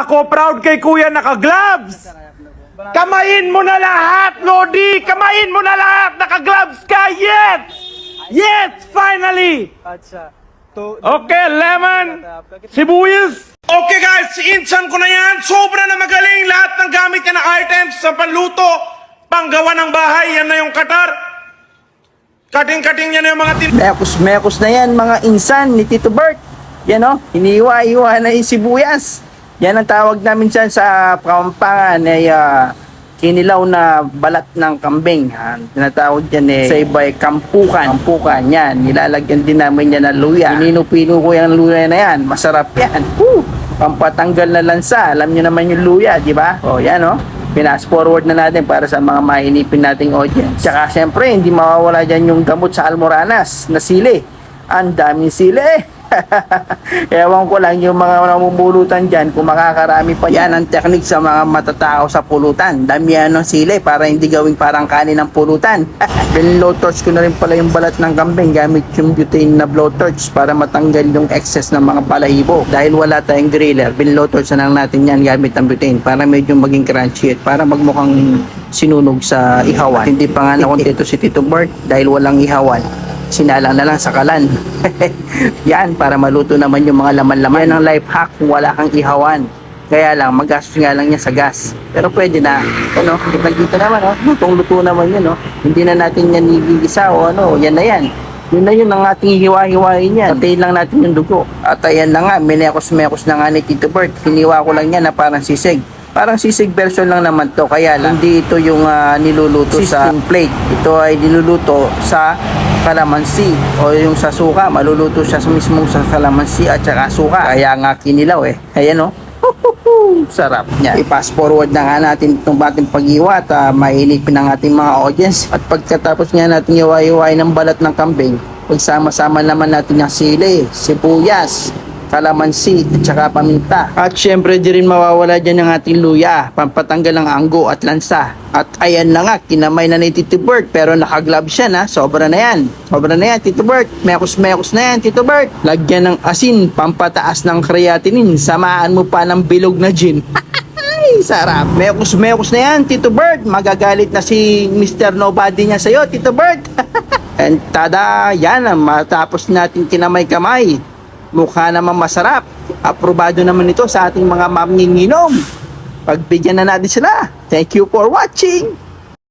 ako proud kay kuya naka-gloves. Kamayin mo na lahat, Lodi! Kamayin mo na lahat! Naka-gloves ka! Yes! Yes! Finally! Okay, lemon, sibuyas. Okay guys, insan ko na yan. Sobra na magaling. Lahat ng gamit niya na items sa panluto, panggawa ng bahay, yan na yung katar. Kating-kating yan yung mga Mekos na yan mga insan ni Tito Bert. Yan o, iniwa-iwa na yung sibuyas. Yan ang tawag namin dyan sa Kapampangan ay kinilaw na balat ng kambing. Tinatawag dyan sa iba ay kampukan. Kampukan yan, nilalagyan din namin yan ng luya. Pinino-pino ko yung luya na yan, masarap yan. Pampatanggal na lansa, alam nyo naman yung luya, di ba? O yan o, pinas forward na natin para sa mga mahinipin nating audience. Tsaka syempre, hindi mawawala dyan yung gamot sa Almoranas na sili. Ang daming sili. Ewan ko lang yung mga namumulutan dyan kung makakarami pa yan ang technique sa mga matatao sa pulutan. Damihan ng sili para hindi gawing parang kanin ng pulutan. Blowtorch ko na rin pala yung balat ng kambing gamit yung butane na blowtorch para matanggal yung excess ng mga balahibo. Dahil wala tayong griller, blowtorch na lang natin yan gamit ng butane para medyo maging crunchy at para magmukhang sinunog sa ihawan. Hindi pa nga nakontento si Tito Bert dahil walang ihawan. Sinalang na lang sa kalan. Yan, para maluto naman yung mga laman-laman. Yan ang life hack kung wala kang ihawan. Kaya lang, magastos nga lang niya sa gas. Pero pwede na. Ano, kita naman, oh. Lutong-luto naman yun, oh. Hindi na natin yan igigisa o ano, yan na yan. Yun na yun ang ating hiwa-hiwain yan. Patayin lang natin yung dugo. At ayan na nga, minekos-mekos na nga ni Tito Bert. Hiniwa ko lang yan na parang sisig. Parang sisig version lang naman to. Kaya lang, hindi ito yung niluluto sa plate. Ito ay niluluto sa kalamansi o yung sa suka. Maluluto siya mismo sa kalamansi at saka suka. Kaya nga kinilaw eh. Ayan o. Sarap niya. I-fast forward na nga natin itong ating pag-iwa at mainipin ng ating mga audience. At pagkatapos nga natin iwa-iwain ng balat ng kambing, pagsama-sama naman natin yung sili, sibuyas, kalamansi at saka paminta. At syempre di rin mawawala dyan ng ating luya, pampatanggal ng anggo at lansa. At ayan na nga, kinamay na ni Tito Bert pero nakaglove siya na, sobra na yan. Sobra na yan Tito Bert, mekos-mekos na yan Tito Bert. Lagyan ng asin, pampataas ng creatinine, samaan mo pa ng bilog na gin. Ay, sarap. Mekos-mekos na yan Tito Bert, magagalit na si Mr. Nobody niya sa'yo Tito Bert. And tada, yan, matapos natin kinamay-kamay. Mukha naman masarap. Aprobado naman ito sa ating mga maminginom. Pagbigyan na natin sila. Thank you for watching.